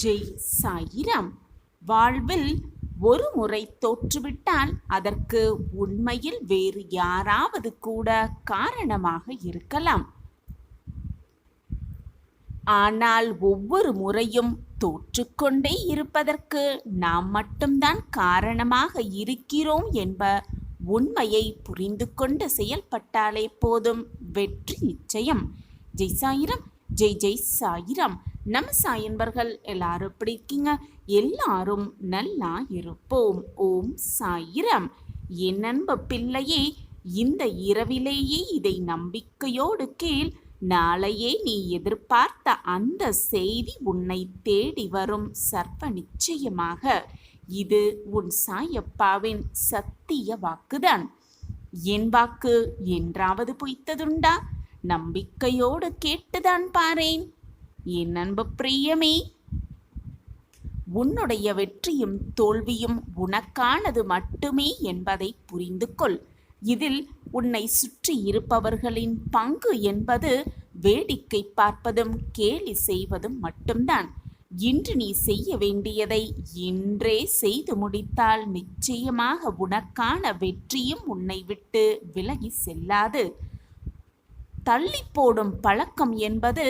ஜெய் சாயிராம். வாழ்வில் ஒரு முறை தோற்றுவிட்டால் அதற்கு உண்மையில் வேறு யாராவது கூட காரணமாக இருக்கலாம். ஆனால் ஒவ்வொரு முறையும் தோற்றுக்கொண்டே இருப்பதற்கு நாம் மட்டும்தான் காரணமாக இருக்கிறோம் என்ப உண்மையை புரிந்து கொண்டு செயல்பட்டாலே போதும், வெற்றி நிச்சயம். ஜெய் சாயிராம். ஜெய் ஜெய் சாயிராம். நம்ம சாயன்பர்கள் எல்லாரும் எப்படி இருக்கீங்க? எல்லாரும் நல்லா இருப்போம். ஓம் சாயிராம். என் அன்பு பிள்ளையே, இந்த இரவிலேயே இதை நம்பிக்கையோடு கேள். நாளையே நீ எதிர்பார்த்த அந்த செய்தி உன்னை தேடி வரும் சர்வ நிச்சயமாக. இது உன் சாயப்பாவின் சத்திய வாக்குதான். என் வாக்கு என்றாவது பொய்த்ததுண்டா? நம்பிக்கையோடு கேட்டுதான் பாரேன். என் அன்பு பிரியமே, உன்னுடைய வெற்றியும் தோல்வியும் உனக்கானது மட்டுமே என்பதை புரிந்து கொள். இதில் உன்னை சுற்றி இருப்பவர்களின் பங்கு என்பது வேடிக்கை பார்ப்பதும் கேலி செய்வதும் மட்டும்தான். இன்று நீ செய்ய வேண்டியதை இன்றே செய்து முடித்தால் நிச்சயமாக உனக்கான வெற்றியும் உன்னை விட்டு விலகி செல்லாது. தள்ளி போடும் பழக்கம் என்பது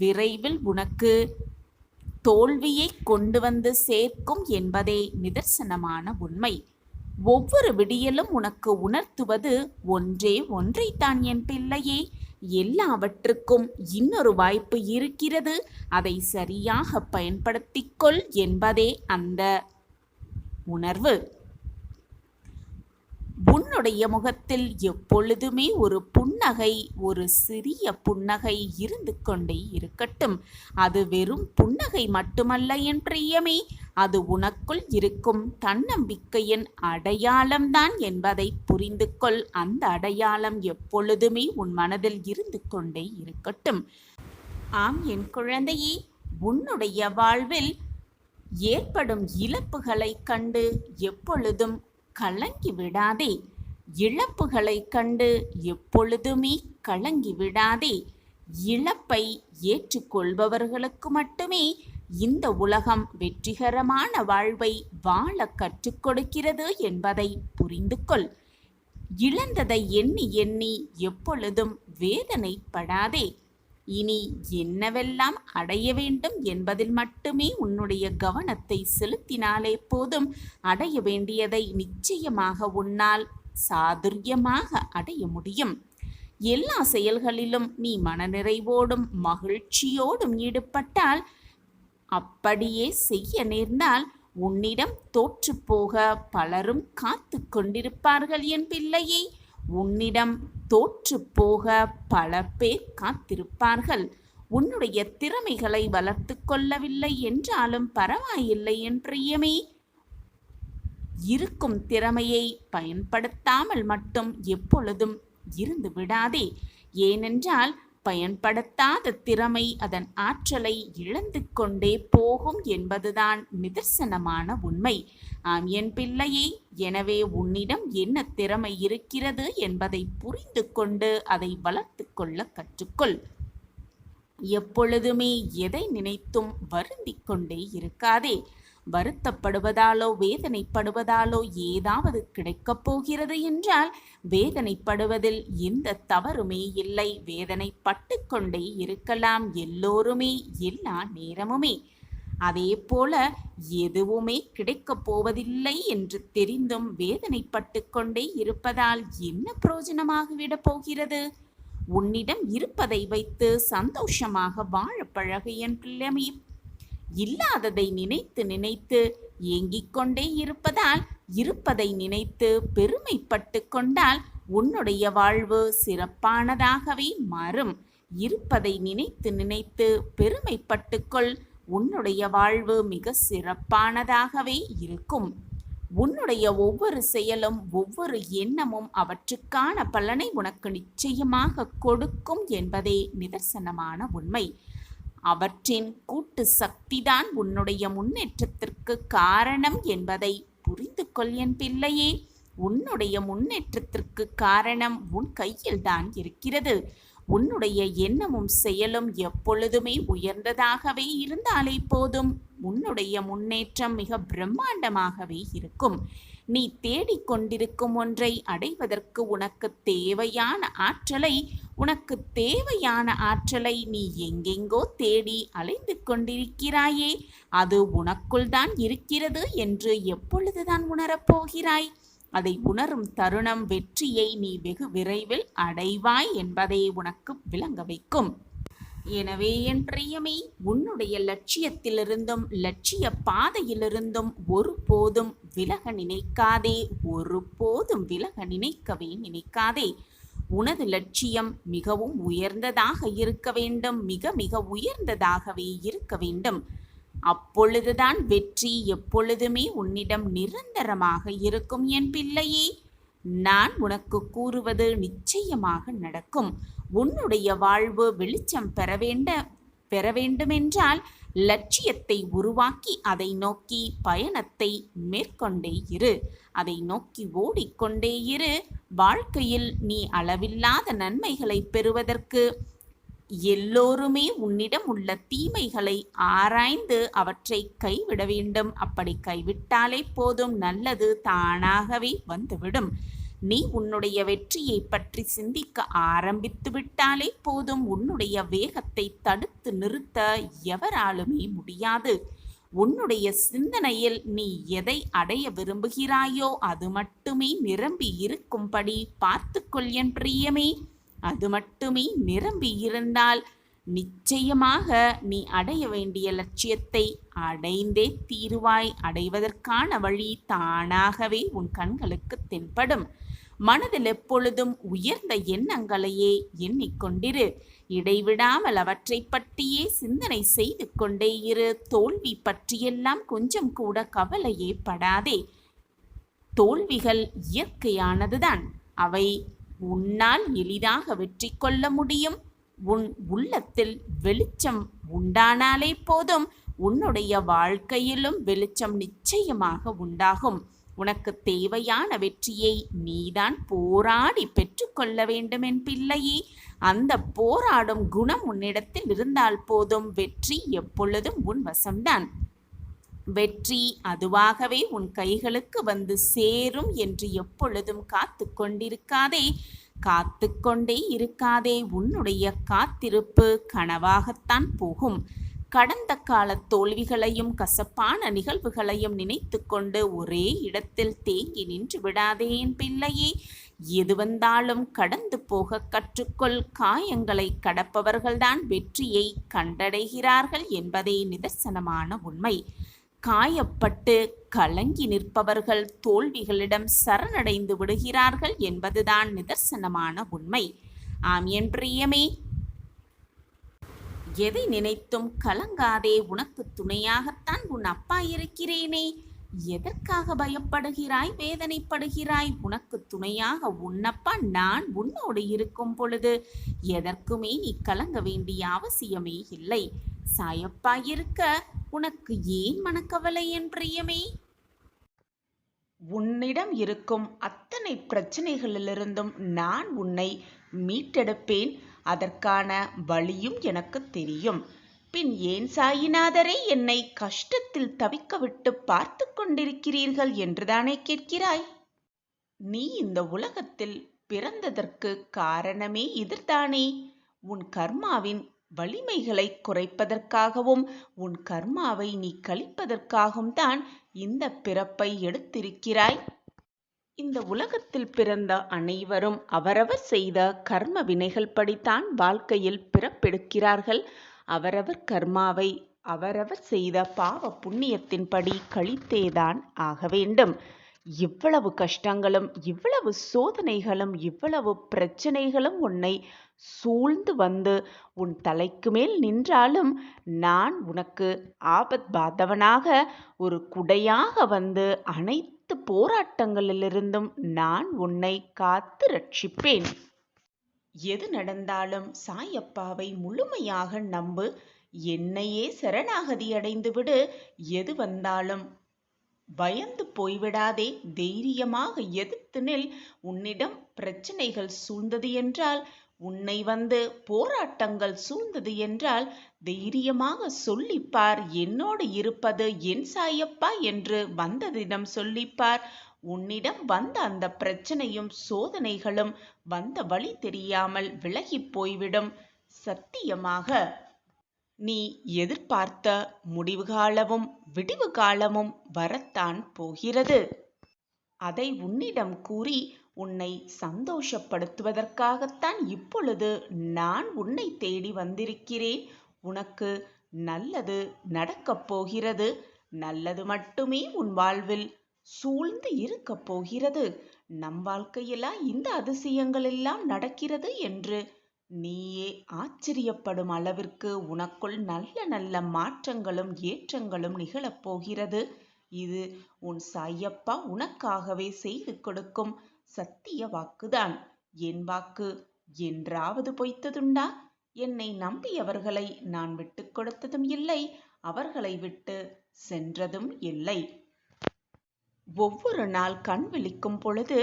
விரைவில் உனக்கு தோல்வியை கொண்டு வந்து சேர்க்கும் என்பதே நிதர்சனமான உண்மை. ஒவ்வொரு விடியலும் உனக்கு உணர்த்துவது ஒன்றே ஒன்றைத்தான் என் பிள்ளையே. எல்லாவற்றுக்கும் இன்னொரு வாய்ப்பு இருக்கிறது, அதை சரியாக பயன்படுத்திக்கொள் என்பதே அந்த உணர்வு. உன்னுடைய முகத்தில் எப்பொழுதுமே ஒரு புன்னகை, ஒரு சிறிய புன்னகை இருந்து கொண்டே இருக்கட்டும். அது வெறும் புன்னகை மட்டுமல்ல என் பிரியமே, அது உனக்குள் இருக்கும் தன்னம்பிக்கையின் அடையாளம்தான் என்பதை புரிந்து கொள். அந்த அடையாளம் எப்பொழுதுமே உன் மனதில் இருந்து கொண்டே இருக்கட்டும். ஆம் என் குழந்தையே, உன்னுடைய வாழ்வில் ஏற்படும் இழப்புகளை கண்டு எப்பொழுதும் கலங்கி விடாதே. இழப்புகளை கண்டு எப்பொழுதுமே கலங்கி விடாதே. இழப்பை ஏற்றுக்கொள்பவர்களுக்கு மட்டுமே இந்த உலகம் வெற்றிகரமான வாழ்வை வாழ கற்றுக் கொடுக்கிறது என்பதை புரிந்து கொள். இழந்ததை எண்ணி எண்ணி எப்பொழுதும் வேதனைப்படாதே. இனி என்னவெல்லாம் அடைய வேண்டும் என்பதில் மட்டுமே உன்னுடைய கவனத்தை செலுத்தினாலே போதும். அடைய வேண்டியதை நிச்சயமாக உன்னால் சாதுரியமாக அடைய முடியும். எல்லா செயல்களிலும் நீ மனநிறைவோடும் மகிழ்ச்சியோடும் ஈடுபட்டால், அப்படியே செய்ய நேர்ந்தால் உன்னிடம் தோற்று போக பலரும் காத்து கொண்டிருப்பார்கள் என் பிள்ளையே. உன்னிடம் தோற்று போக பல பேர் காத்திருப்பார்கள். உன்னுடைய திறமைகளை வளர்த்து கொள்ளவில்லை என்றாலும் பரவாயில்லை என் பிரியமே. இருக்கும் திறமையை பயன்படுத்தாமல் மட்டும் எப்பொழுதும் இருந்து விடாதே. ஏனென்றால் பயன்படுத்தாத திறமை அதன் ஆற்றலை இழந்து கொண்டே போகும் என்பதுதான் நிதர்சனமான உண்மை. ஆம் என் பிள்ளையே, எனவே உன்னிடம் என்ன திறமை இருக்கிறது என்பதை புரிந்து கொண்டு அதை வளர்த்து கொள்ள கற்றுக்கொள். எப்பொழுதுமே எதை நினைத்தும் வருந்திக் கொண்டே இருக்காதே. வருத்தப்படுவதாலோ வேதனைப்படுவதாலோ ஏதாவது கிடைக்கப் போகிறது என்றால் வேதனைப்படுவதில் எந்த தவறுமே இல்லை. வேதனைப்பட்டு கொண்டே இருக்கலாம் எல்லோருமே, எல்லா நேரமுமே. அதே போல எதுவுமே கிடைக்கப் போவதில்லை என்று தெரிந்தும் வேதனைப்பட்டு கொண்டே இருப்பதால் என்ன பிரயோஜனமாகிவிடப் போகிறது? உன்னிடம் இருப்பதை வைத்து சந்தோஷமாக வாழ பழகு என் பிள்ளையே. இல்லாததை நினைத்து நினைத்து ஏங்கிக் கொண்டே இருப்பதால், இருப்பதை நினைத்து பெருமைப்பட்டு கொண்டால் உன்னுடைய வாழ்வு சிறப்பானதாகவே மாறும். இருப்பதை நினைத்து நினைத்து பெருமைப்பட்டுக்கொள், உன்னுடைய வாழ்வு மிக சிறப்பானதாகவே இருக்கும். உன்னுடைய ஒவ்வொரு செயலும் ஒவ்வொரு எண்ணமும் அவற்றுக்கான பலனை உனக்கு நிச்சயமாக கொடுக்கும் என்பதே நிதர்சனமான உண்மை. அவற்றின் கூட்டு சக்திதான் உன்னுடைய முன்னேற்றத்திற்கு காரணம் என்பதை புரிந்து கொள் என் பிள்ளையே. உன்னுடைய முன்னேற்றத்திற்கு காரணம் உன் கையில்தான் இருக்கிறது. உன்னுடைய எண்ணமும் செயலும் எப்பொழுதுமே உயர்ந்ததாகவே இருந்தாலே போதும். உன்னுடைய முன்னேற்றம் மிக பிரம்மாண்டமாகவே இருக்கும். நீ தேடிக்கொண்டிருக்கும் ஒன்றை அடைவதற்கு உனக்கு தேவையான ஆற்றலை நீ எங்கெங்கோ தேடி அலைந்து கொண்டிருக்கிறாயே, அது உனக்குள் தான் இருக்கிறது என்று எப்பொழுதுதான் உணரப்போகிறாய்? அதை உணரும் தருணம் வெற்றியை நீ வெகு விரைவில் அடைவாய் என்பதை உனக்கு விளங்க வைக்கும். எனவே என் பிரியமே, உன்னுடைய லட்சியத்திலிருந்தும் லட்சிய பாதையிலிருந்தும் ஒருபோதும் விலக நினைக்கவே நினைக்காதே. உனது லட்சியம் மிகவும் உயர்ந்ததாக இருக்க வேண்டும், மிக மிக உயர்ந்ததாகவே இருக்க வேண்டும். அப்பொழுதுதான் வெற்றி எப்பொழுதுமே உன்னிடம் நிரந்தரமாக இருக்கும் என் பிள்ளையே. நான் உனக்கு கூறுவது நிச்சயமாக நடக்கும். உன்னுடைய வாழ்வு வெளிச்சம் பெற வேண்டுமென்றால் லட்சியத்தை உருவாக்கி அதை நோக்கி பயணத்தை மேற்கொண்டே இரு. அதை நோக்கி ஓடிக்கொண்டே இரு. வாழ்க்கையில் நீ அளவில்லாத நன்மைகளை பெறுவதற்கு எல்லோருமே உன்னிடம் உள்ள தீமைகளை ஆராய்ந்து அவற்றை கைவிட வேண்டும். அப்படி கைவிட்டாலே போதும், நல்லது தானாகவே வந்துவிடும். நீ உன்னுடைய வெற்றியை பற்றி சிந்திக்க ஆரம்பித்து விட்டாலே போதும், உன்னுடைய வேகத்தை தடுத்து நிறுத்த எவராலுமே முடியாது. உன்னுடைய சிந்தனையில் நீ எதை அடைய விரும்புகிறாயோ அது மட்டுமே நிரம்பி இருக்கும்படி பார்த்துக்கொள் என் பிரியமே. அது மட்டுமே நிரம்பி இருந்தால் நிச்சயமாக நீ அடைய வேண்டிய லட்சியத்தை அடைந்தே தீருவாய். அடைவதற்கான வழி தானாகவே உன் கண்களுக்கு தென்படும். மனதில் எப்பொழுதும் உயர்ந்த எண்ணங்களையே எண்ணிக்கொண்டிரு. இடைவிடாமல் அவற்றை பற்றியே சிந்தனை செய்து கொண்டே இரு. தோல்வி பற்றியெல்லாம் கொஞ்சம் கூட கவலையே படாதே. தோல்விகள் இயற்கையானதுதான். அவை உன்னால் எளிதாக வெற்றி கொள்ள முடியும். உன் உள்ளத்தில் வெளிச்சம் உண்டானாலே போதும், உன்னுடைய வாழ்க்கையிலும் வெளிச்சம் நிச்சயமாக உண்டாகும். உனக்கு தேவையான வெற்றியை நீதான் போராடி பெற்றுக்கொள்ள வேண்டும் என் பிள்ளையே. அந்த போராடும் குணம் உன்னிடத்தில் இருந்தால் போதும், வெற்றி எப்பொழுதும் உன் வசம்தான். வெற்றி அதுவாகவே உன் கைகளுக்கு வந்து சேரும் என்று எப்பொழுதும் காத்து கொண்டே இருக்காதே. உன்னுடைய காத்திருப்பு கனவாகத்தான் போகும். கடந்த கால தோல்விகளையும் கசப்பான நிகழ்வுகளையும் நினைத்து கொண்டு ஒரே இடத்தில் தேங்கி நின்று விடாதே என் பிள்ளையே. எது வந்தாலும் கடந்து போக கற்றுக்கொள். காயங்களை கடப்பவர்கள்தான் வெற்றியை கண்டடைகிறார்கள் என்பதே நிதர்சனமான உண்மை. காயப்பட்டு கலங்கி நிற்பவர்கள் தோல்விகளிடம் சரணடைந்து விடுகிறார்கள் என்பதுதான் நிதர்சனமான உண்மை. ஆம் என் பிரியமே, எதை நினைத்தும் கலங்காதே. உனக்கு துணையாகத்தான் உன் அப்பா இருக்கிறேனே. எதற்காக பயப்படுகிறாய், வேதனைப்படுகிறாய்? உனக்கு துணையாக உன்னப்பா நான் உன்னோடு இருக்கும் பொழுது எதற்குமே நீ கலங்க வேண்டிய அவசியமே இல்லை. சாயப்பா இருக்க உனக்கு ஏன் மனக்கவலை என் பிரியமே? உன்னிடம் இருக்கும் அத்தனை பிரச்சனைகளிலிருந்தும் நான் உன்னை மீட்டெடுப்பேன். அதற்கான வழியும் எனக்கு தெரியும். பின் ஏன் சாயிநாதரை என்னை கஷ்டத்தில் தவிக்க விட்டு பார்த்து கொண்டிருக்கிறீர்கள் என்றுதானே கேட்கிறாய்? நீ இந்த உலகத்தில் பிறந்ததற்கு காரணமே இதுதானே. உன் கர்மாவின் வலிமைகளை குறைப்பதற்காகவும் உன் கர்மாவை நீ கழிப்பதற்காகவும் தான் இந்த பிறப்பை எடுத்திருக்கிறாய். இந்த உலகத்தில் பிறந்த அனைவரும் அவரவர் செய்த கர்ம வினைகள் படித்தான் வாழ்க்கையில் பிறப்பெடுக்கிறார்கள். அவரவர் கர்மாவை அவரவர் செய்த பாவ புண்ணியத்தின்படி கழித்தேதான் ஆக வேண்டும். இவ்வளவு கஷ்டங்களும் இவ்வளவு சோதனைகளும் இவ்வளவு பிரச்சனைகளும் உன்னை சூழ்ந்து வந்து உன் தலைக்கு மேல் நின்றாலும் நான் உனக்கு ஆபத் பாந்தவனாக ஒரு குடையாக வந்து அனைத்து போராட்டங்களிலிருந்தும் நான் உன்னை காத்து ரட்சிப்பேன். எது நடந்தாலும் சாயப்பாவை முழுமையாக நம்பு. என்னையே சரணாகதி அடைந்து விடு. எது வந்தாலும் பயந்து போய்விடாதே. தைரியமாக எதிர்த்து நில். உன்னிடம் பிரச்சனைகள் சூழ்ந்தது என்றால் உன்னை வந்து போராட்டங்கள் சூழ்ந்தது என்றால் தைரியமாக சொல்லிப்பார், என்னோடு இருப்பது என் சாயப்பா என்று வந்ததிடம் சொல்லிப்பார். உன்னிடம் வந்த அந்த பிரச்சனையும் சோதனைகளும் வந்த வழி தெரியாமல் விலகி போய்விடும். சத்தியமாக நீ எதிர்பார்த்த முடிவு காலமும் விடிவு காலமும் வரத்தான் போகிறது. அதை உன்னிடம் கூறி உன்னை சந்தோஷப்படுத்துவதற்காகத்தான் இப்பொழுது நான் உன்னை தேடி வந்திருக்கிறேன். உனக்கு நல்லது நடக்கப் போகிறது. நல்லது மட்டுமே உன் வாழ்வில் சூழ்ந்து இருக்கப் போகிறது. நம் வாழ்க்கையிலா இந்த அதிசயங்கள் எல்லாம் நடக்கிறது என்று நீயே ஆச்சரியப்படும் அளவிற்கு உனக்குள் நல்ல நல்ல மாற்றங்களும் ஏற்றங்களும் நிகழப்போகிறது. இது உன் சாயப்பா உனக்காகவே செய்து கொடுக்கும் சத்திய வாக்குதான். என் வாக்கு என்றாவது பொய்த்ததுண்டா? என்னை நம்பியவர்களை நான் விட்டு கொடுத்ததும் இல்லை, அவர்களை விட்டு சென்றதும் இல்லை. ஒவ்வொரு நாள் கண் விழிக்கும் பொழுது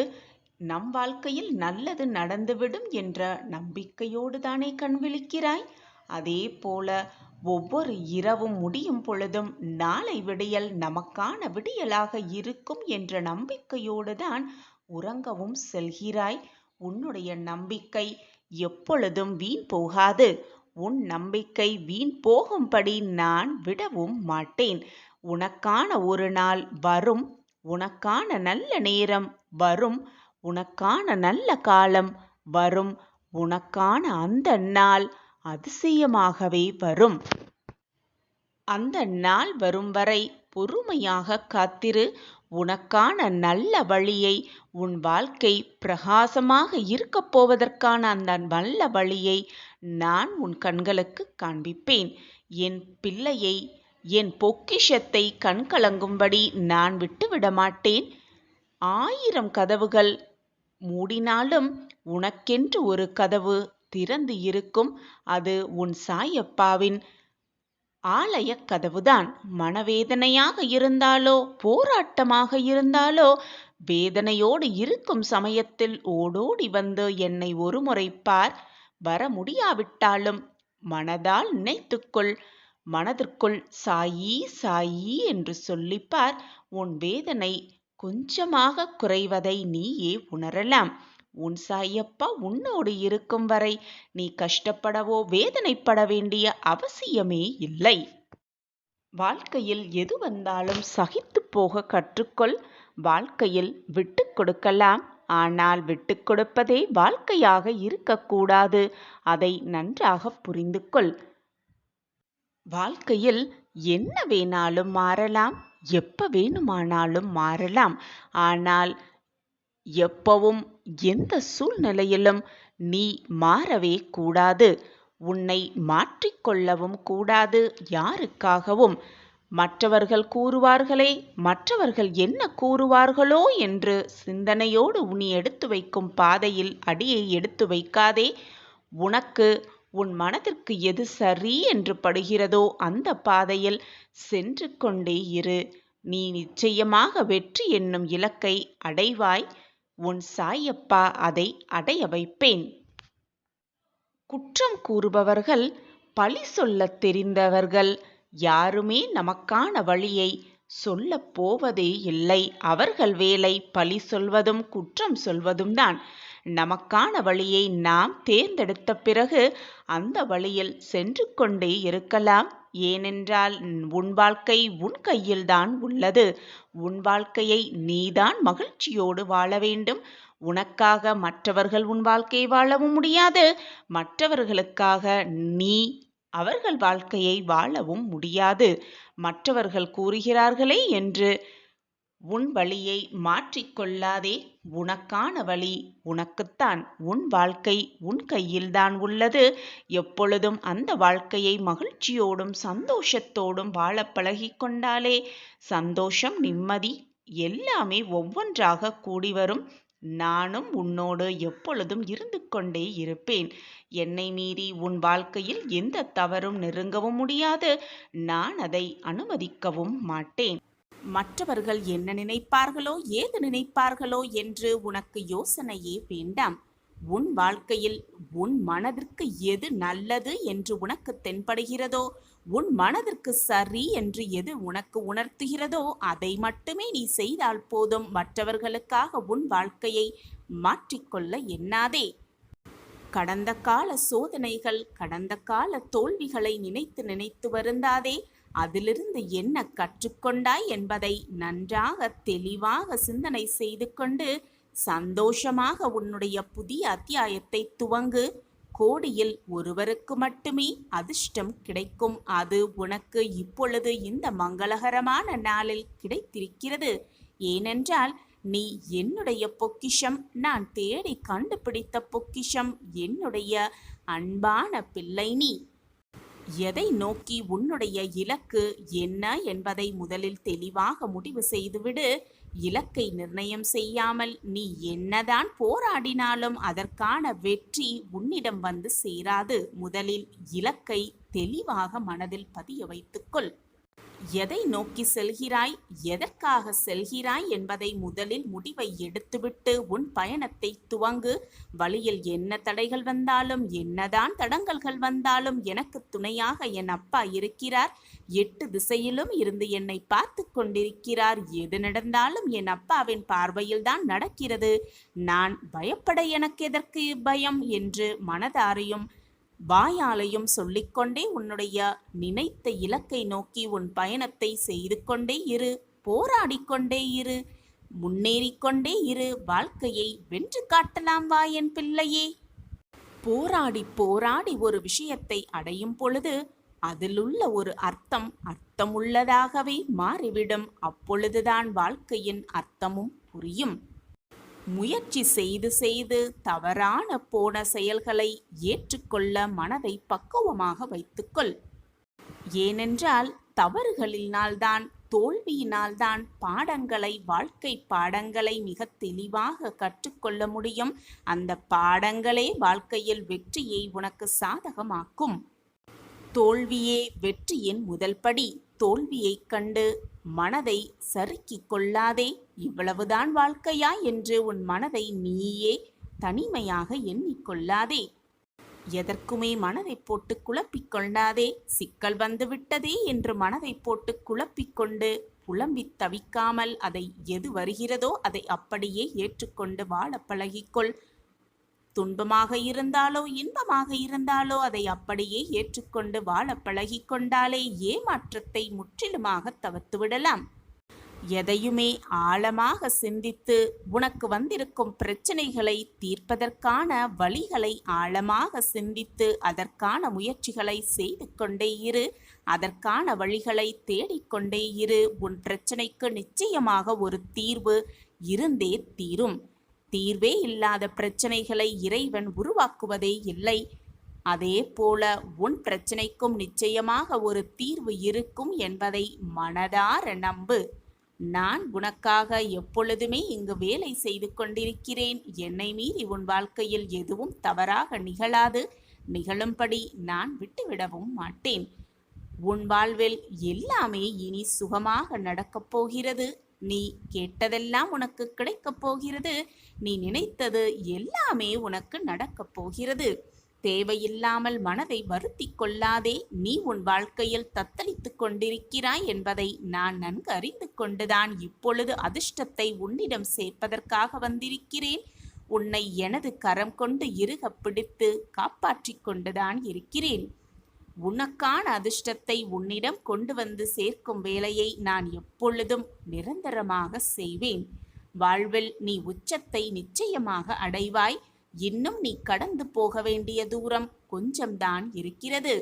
நம் வாழ்க்கையில் நல்லது நடந்துவிடும் என்ற நம்பிக்கையோடு தானே கண் விழிக்கிறாய்? அதே போல ஒவ்வொரு இரவும் முடியும் பொழுதும் நாளை விடியல் நமக்கான விடியலாக இருக்கும் என்ற நம்பிக்கையோடு தான் உறங்கவும் செல்கிறாய். உன்னுடைய நம்பிக்கை எப்பொழுதும் வீண் போகாது. உன் நம்பிக்கை வீண் போகும்படி நான் விடவும் மாட்டேன். உனக்கான ஒரு நாள் வரும், உனக்கான நல்ல நேரம் வரும், உனக்கான நல்ல காலம் வரும். உனக்கான அந்த நாள் அதிசயமாகவே வரும். அந்த நாள் வரும் வரை பொறுமையாக காத்திரு. உனக்கான நல்ல வழியை, உன் வாழ்க்கை பிரகாசமாக இருக்கப் போவதற்கான அந்த நல்ல வழியை நான் உன் கண்களுக்கு காண்பிப்பேன். என் பிள்ளையை, என் பொக்கிஷத்தை கண்கலங்கும்படி நான் விட்டுவிட மாட்டேன். 1000 கதவுகள் மூடினாலும் உனக்கென்று ஒரு கதவு திறந்து இருக்கும். அது உன் சாயப்பாவின் ஆலய கதவுதான். மனவேதனையாக இருந்தாலோ போராட்டமாக இருந்தாலோ வேதனையோடு இருக்கும் சமயத்தில் ஓடோடி வந்து என்னை ஒரு முறை பார். வர முடியாவிட்டாலும் மனதால் நினைத்துக்கொள். மனதிற்குள் சாயி சாயி என்று சொல்லிப்பார். உன் வேதனை கொஞ்சமாக குறைவதை நீயே உணரலாம். உன் சாயப்பா உன்னோடு இருக்கும் வரை நீ கஷ்டப்படவோ வேதனைப்பட வேண்டிய அவசியமே இல்லை. வாழ்க்கையில் எது வந்தாலும் சகித்து போக கற்றுக்கொள். வாழ்க்கையில் விட்டு கொடுக்கலாம். ஆனால் விட்டு கொடுப்பதே வாழ்க்கையாக இருக்கக்கூடாது. அதை நன்றாக புரிந்து கொள். வாழ்க்கையில் என்ன வேணாலும் மாறலாம், எப்ப வேணுமானாலும் மாறலாம். ஆனால் எப்பவும் எந்த சூழ்நிலையிலும் நீ மாறவே கூடாது. உன்னை மாற்றிக்கொள்ளவும் கூடாது யாருக்காகவும். மற்றவர்கள் கூறுவார்களே, மற்றவர்கள் என்ன கூறுவார்களோ என்று சிந்தனையோடு நீ எடுத்து வைக்கும் பாதையில் அடியை எடுத்து வைக்காதே. உனக்கு உன் மனதிற்கு எது சரி என்று படுகிறதோ அந்த பாதையில் சென்று கொண்டே இரு. நீ நிச்சயமாக வெற்றி என்னும் இலக்கை அடைவாய். உன் சாயப்பா அதை அடைய வைப்பேன். குற்றம் கூறுபவர்கள், பழி சொல்லத் தெரிந்தவர்கள் யாருமே நமக்கான வழியை சொல்லப் போவதே இல்லை. அவர்கள் வேலை பழி சொல்வதும் குற்றம் சொல்வதும் தான். நமக்கான வழியை நாம் தேர்ந்தெடுத்த பிறகு அந்த வழியில் சென்று கொண்டே இருக்கலாம். ஏனென்றால் உன் வாழ்க்கை உன் கையில்தான் உள்ளது. உன் வாழ்க்கையை நீதான் மகிழ்ச்சியோடு வாழ வேண்டும். உனக்காக மற்றவர்கள் உன் வாழ்க்கையை வாழவும் முடியாது. மற்றவர்களுக்காக நீ அவர்கள் வாழ்க்கையை வாழவும் முடியாது. மற்றவர்கள் கூறுகிறார்களே என்று உன் வழியை மாற்றிக்கொள்ளாதே. உனக்கான வழி உனக்குத்தான். உன் வாழ்க்கை உன் கையில்தான் உள்ளது. எப்பொழுதும் அந்த வாழ்க்கையை மகிழ்ச்சியோடும் சந்தோஷத்தோடும் வாழ பழகிக்கொண்டாலே சந்தோஷம், நிம்மதி எல்லாமே ஒவ்வொன்றாக கூடி வரும். நானும் உன்னோடு எப்பொழுதும் இருந்து கொண்டே இருப்பேன். என்னை மீறி உன் வாழ்க்கையில் எந்த தவறும் நெருங்கவும் முடியாது. நான் அதை அனுமதிக்கவும் மாட்டேன். மற்றவர்கள் என்ன நினைப்பார்களோ, ஏது நினைப்பார்களோ என்று உனக்கு யோசனையே வேண்டாம். உன் வாழ்க்கையில் உன் மனதிற்கு எது நல்லது என்று உனக்கு தென்படுகிறதோ, உன் மனதிற்கு சரி என்று எது உனக்கு உணர்த்துகிறதோ அதை மட்டுமே நீ செய்தால் போதும். மற்றவர்களுக்காக உன் வாழ்க்கையை மாற்றிக்கொள்ள எண்ணாதே. கடந்த கால சோதனைகள், கடந்த கால தோல்விகளை நினைத்து நினைத்து வருந்தாதே. அதிலிருந்து என்ன கற்றுக்கொண்டாய் என்பதை நன்றாக தெளிவாக சிந்தனை செய்து கொண்டு சந்தோஷமாக உன்னுடைய புதிய அத்தியாயத்தை துவங்கு. கோடியில் ஒருவருக்கு மட்டுமே அதிர்ஷ்டம் கிடைக்கும். அது உனக்கு இப்பொழுது இந்த மங்களகரமான நாளில் கிடைத்திருக்கிறது. ஏனென்றால் நீ என்னுடைய பொக்கிஷம், நான் தேடி கண்டுபிடித்த பொக்கிஷம், என்னுடைய அன்பான பிள்ளை நீ. எதை நோக்கி உன்னுடைய இலக்கு என்ன என்பதை முதலில் தெளிவாக முடிவு செய்துவிடு. இலக்கை நிர்ணயம் செய்யாமல் நீ என்னதான் போராடினாலும் அதற்கான வெற்றி உன்னிடம் வந்து சேராது. முதலில் இலக்கை தெளிவாக மனதில் பதிய வைத்துக்கொள். எதை நோக்கி செல்கிறாய், எதற்காக செல்கிறாய் என்பதை முதலில் முடிவை எடுத்துவிட்டு உன் பயணத்தை துவங்கு. வழியில் என்ன தடைகள் வந்தாலும், என்னதான் தடங்கல்கள் வந்தாலும் எனக்கு துணையாக என் அப்பா இருக்கிறார். 8 திசையிலும் இருந்து என்னை பார்த்து கொண்டிருக்கிறார். எது நடந்தாலும் என் அப்பாவின் பார்வையில்தான் நடக்கிறது. நான் பயப்பட எனக்கு எதற்கு பயம் என்று மனதாரையும் வாயாலையும் சொல்லிக்கொண்டே உன்னுடைய நினைத்த இலக்கை நோக்கி உன் பயணத்தை செய்து கொண்டே இரு. போராடிக்கொண்டே இரு, முன்னேறிக்கொண்டே இரு. வாழ்க்கையை வென்று காட்டலாம் வா என் பிள்ளையே. போராடி போராடி ஒரு விஷயத்தை அடையும் பொழுது அதிலுள்ள ஒரு அர்த்தமுள்ளதாகவே மாறிவிடும். அப்பொழுதுதான் வாழ்க்கையின் அர்த்தமும் புரியும். முயற்சி செய்து செய்து தவறான போன செயல்களை ஏற்றுக்கொள்ள மனதை பக்குவமாக வைத்துக்கொள். ஏனென்றால் தவறுகளினால்தான், தோல்வியினால்தான் பாடங்களை, வாழ்க்கை பாடங்களை மிக தெளிவாக கற்றுக்கொள்ள முடியும். அந்த பாடங்களே வாழ்க்கையில் வெற்றியை உனக்கு சாதகமாக்கும். தோல்வியே வெற்றியின் முதல் படி. தோல்வியைக் கண்டு மனதை சறுக்கிக் கொள்ளாதே. இவ்வளவுதான் வாழ்க்கையா என்று உன் மனதை நீயே தனிமையாக எண்ணிக்கொள்ளாதே. எதற்குமே மனதை போட்டு குழப்பிக் கொள்ளாதே. சிக்கல் வந்துவிட்டதே என்று மனதை போட்டு குழப்பிக்கொண்டு புலம்பித் தவிக்காமல் அதை எது வருகிறதோ அதை அப்படியே ஏற்றுக்கொண்டு வாழ பழகிக்கொள். துன்பமாக இருந்தாலோ இன்பமாக இருந்தாலோ அதை அப்படியே ஏற்றுக்கொண்டு வாழ பழகிக்கொண்டாலே ஏமாற்றத்தை முற்றிலுமாக தவிர்த்துவிடலாம். எதையுமே ஆழமாக சிந்தித்து உனக்கு வந்திருக்கும் பிரச்சனைகளை தீர்ப்பதற்கான வழிகளை ஆழமாக சிந்தித்து அதற்கான முயற்சிகளை செய்து கொண்டே இரு. அதற்கான வழிகளை தேடிக்கொண்டே இரு. உன் பிரச்சனைக்கு நிச்சயமாக ஒரு தீர்வு இருந்தே தீரும். தீர்வே இல்லாத பிரச்சனைகளை இறைவன் உருவாக்குவதே இல்லை. அதே போல உன் பிரச்சனைக்கும் நிச்சயமாக ஒரு தீர்வு இருக்கும் என்பதை மனதார நம்பு. நான் உனக்காக எப்பொழுதுமே இங்கு வேலை செய்து கொண்டிருக்கிறேன். என்னை மீறி உன் வாழ்க்கையில் எதுவும் தவறாக நிகழாது. நிகழும்படி நான் விட்டுவிடவும் மாட்டேன். உன் வாழ்வில் எல்லாமே இனி சுகமாக நடக்கப் போகிறது. நீ கேட்டதெல்லாம் உனக்கு கிடைக்கப் போகிறது. நீ நினைத்தது எல்லாமே உனக்கு நடக்கப் போகிறது. தேவையில்லாமல் மனதை வருத்தி கொள்ளாதே. நீ உன் வாழ்க்கையில் தத்தளித்து கொண்டிருக்கிறாய் என்பதை நான் நன்கு அறிந்து கொண்டுதான் இப்பொழுது அதிர்ஷ்டத்தை உன்னிடம் சேர்ப்பதற்காக வந்திருக்கிறேன். உன்னை எனது கரம் கொண்டு இறுக பிடித்து காப்பாற்றி கொண்டுதான் இருக்கிறேன். உனக்கான அதிர்ஷ்டத்தை உன்னிடம் கொண்டு வந்து சேர்க்கும் வேலையை நான் எப்பொழுதும் நிரந்தரமாக செய்வேன். வாழ்வில் நீ உச்சத்தை நிச்சயமாக அடைவாய். இன்னும் நீ கடந்து போக வேண்டிய தூரம் கொஞ்சம்தான் இருக்கிறது.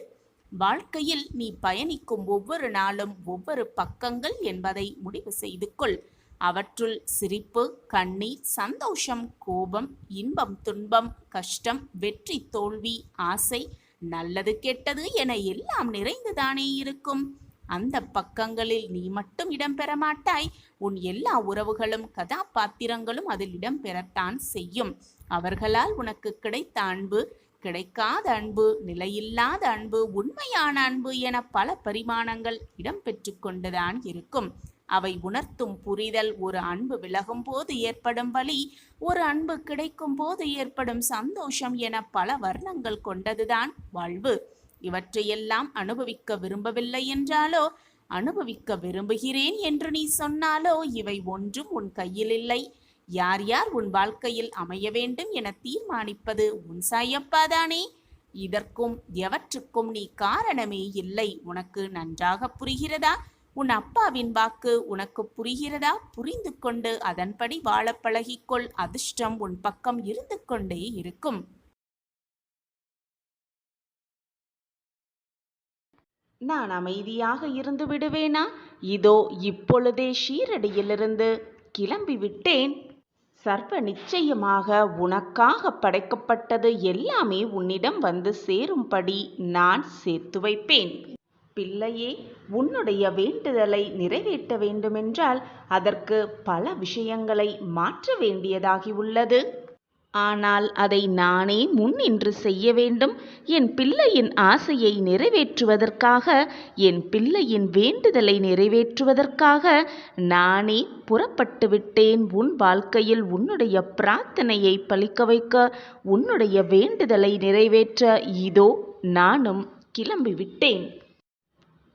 வாழ்க்கையில் நீ பயணிக்கும் ஒவ்வொரு நாளும் ஒவ்வொரு பக்கங்கள் என்பதை முடிவு செய்து கொள். அவற்றுள் சிரிப்பு, கண்ணீர், சந்தோஷம், கோபம், இன்பம், துன்பம், கஷ்டம், வெற்றி, தோல்வி, ஆசை, நல்லது கெட்டது என எல்லாம் நிறைந்துதானே இருக்கும். அந்த பக்கங்களில் நீ மட்டும் இடம்பெற மாட்டாய். உன் எல்லா உறவுகளும் கதாபாத்திரங்களும் அதில் இடம்பெறத்தான் செய்யும். அவர்களால் உனக்கு கிடைத்த அன்பு, கிடைக்காத அன்பு, நிலையில்லாத அன்பு, உண்மையான அன்பு என பல பரிமாணங்கள் இடம்பெற்று கொண்டுதான் இருக்கும். அவை உணர்த்தும் புரிதல் ஒரு அன்பு விலகும் போது ஏற்படும் வலி, ஒரு அன்பு கிடைக்கும் போது ஏற்படும் சந்தோஷம் என பல வர்ணங்கள் கொண்டதுதான் வாழ்வு. இவற்றையெல்லாம் அனுபவிக்க விரும்பவில்லை என்றாலோ, அனுபவிக்க விரும்புகிறேன் என்று நீ சொன்னாலோ இவை ஒன்றும் உன் கையில் இல்லை. யார் யார் உன் வாழ்க்கையில் அமைய வேண்டும் என தீர்மானிப்பது உன் சாயப்பாதானே. இதற்கும் எவற்றுக்கும் நீ காரணமே இல்லை. உனக்கு நன்றாக புரிகிறதா? உன் அப்பாவின் வாக்கு உனக்கு புரிகிறதா? புரிந்து கொண்டு அதன்படி வாழ பழகிக்கொள். அதிர்ஷ்டம் உன் பக்கம் இருந்து கொண்டே இருக்கும். நான் அமைதியாக இருந்து விடுவேனா? இதோ இப்பொழுதே ஷீரடியிலிருந்து கிளம்பி விட்டேன். சர்வ நிச்சயமாக உனக்காக படைக்கப்பட்டது எல்லாமே உன்னிடம் வந்து சேரும்படி நான் சேர்த்து வைப்பேன். பிள்ளையே, உன்னுடைய வேண்டுதலை நிறைவேற்ற வேண்டுமென்றால் அதற்கு பல விஷயங்களை மாற்ற வேண்டியதாகி உள்ளது. ஆனால் அதை நானே முன்னின்று செய்ய வேண்டும். என் பிள்ளையின் ஆசையை நிறைவேற்றுவதற்காக, என் பிள்ளையின் வேண்டுதலை நிறைவேற்றுவதற்காக நானே புறப்பட்டு விட்டேன். உன் வாழ்க்கையில் உன்னுடைய பிரார்த்தனையை பலிக்க வைக்க, உன்னுடைய வேண்டுதலை நிறைவேற்ற இதோ நானும் கிளம்பிவிட்டேன்.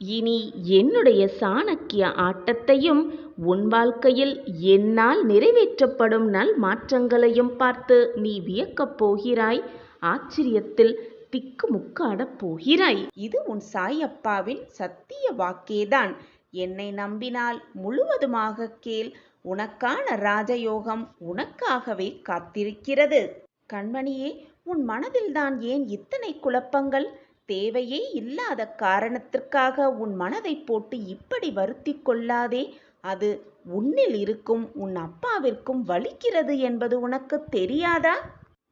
இனி என்னுடைய சாணக்கிய ஆட்டத்தையும் உன் வாழ்க்கையில் என்னால் நிறைவேற்றப்படும் நல் மாற்றங்களையும் பார்த்து நீ வியக்கப் போகிறாய். ஆச்சரியத்தில் திக்குமுக்காடப் போகிறாய். இது உன் சாயப்பாவின் சத்திய வாக்கேதான். என்னை நம்பினால் முழுவதுமாக கேள். உனக்கான ராஜயோகம் உனக்காகவே காத்திருக்கிறது. கண்மணியே, உன் மனதில்தான் ஏன் இத்தனை குழப்பங்கள்? தேவையே இல்லாத காரணத்திற்காக உன் மனதை போட்டு இப்படி வருத்தி கொள்ளாதே. அது உன்னில் இருக்கும் உன் அப்பாவிற்கும் வலிக்கிறது என்பது உனக்கு தெரியாதா?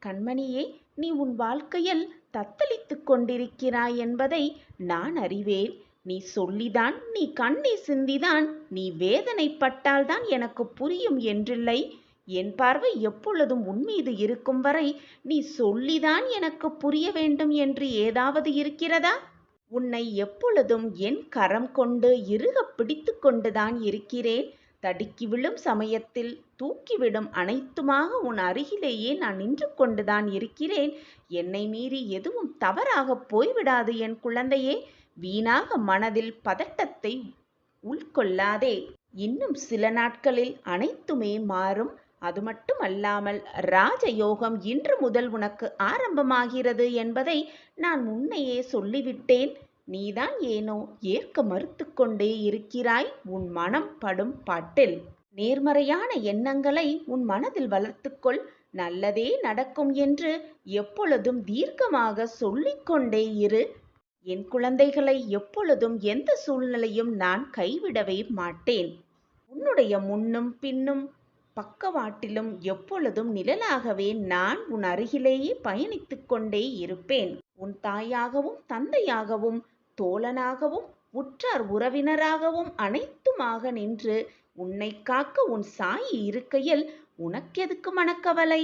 கண்மணியே, நீ உன் வாழ்க்கையில் தத்தளித்து கொண்டிருக்கிறாய் என்பதை நான் அறிவேன். நீ சொல்லிதான், நீ கண்ணீர் சிந்திதான், நீ வேதனைப்பட்டால்தான் எனக்கு புரியும் என்றில்லை. என் பார்வை எப்பொழுதும் உன்மீது இருக்கும் வரை நீ சொல்லிதான் எனக்கு புரிய வேண்டும் என்று ஏதாவது இருக்கிறதா? உன்னை எப்பொழுதும் என் கரம் கொண்டு இறுக பிடித்து கொண்டுதான் இருக்கிறேன். தடுக்கி விழும் சமயத்தில் தூக்கிவிடும் அனைத்துமாக உன் அருகிலேயே நான் நின்று கொண்டுதான் இருக்கிறேன். என்னை மீறி எதுவும் தவறாக போய்விடாது என் குழந்தையே. வீணாக மனதில் பதட்டத்தை உள்கொள்ளாதே. இன்னும் சில நாட்களில் அனைத்துமே மாறும். அது மட்டுமல்லாமல் ராஜயோகம் இன்று முதல் உனக்கு ஆரம்பமாகிறது என்பதை நான் முன்னையே சொல்லிவிட்டேன். நீதான் ஏனோ ஏற்க மறுத்து கொண்டே இருக்கிறாய். உன் மனம் படும் பாட்டில் நேர்மறையான எண்ணங்களை உன் மனதில் வளர்த்துக்கொள். நல்லதே நடக்கும் என்று எப்பொழுதும் தீர்க்கமாக சொல்லிக்கொண்டே இரு. என் குழந்தைகளை எப்பொழுதும் எந்த சூழ்நிலையும் நான் கைவிடவே மாட்டேன். உன்னுடைய முன்னும் பின்னும் பக்கவாட்டிலும் எப்பொழுதும் நிழலாகவே நான் உன் அருகிலேயே பயணித்து கொண்டே இருப்பேன். உன் தாயாகவும் தந்தையாகவும் தோழனாகவும் உற்றார் உறவினராகவும் அனைத்துமாக நின்று உன்னை காக்க உன் சாயி இருக்கையில் உனக்கெதுக்கு மனக்கவலை?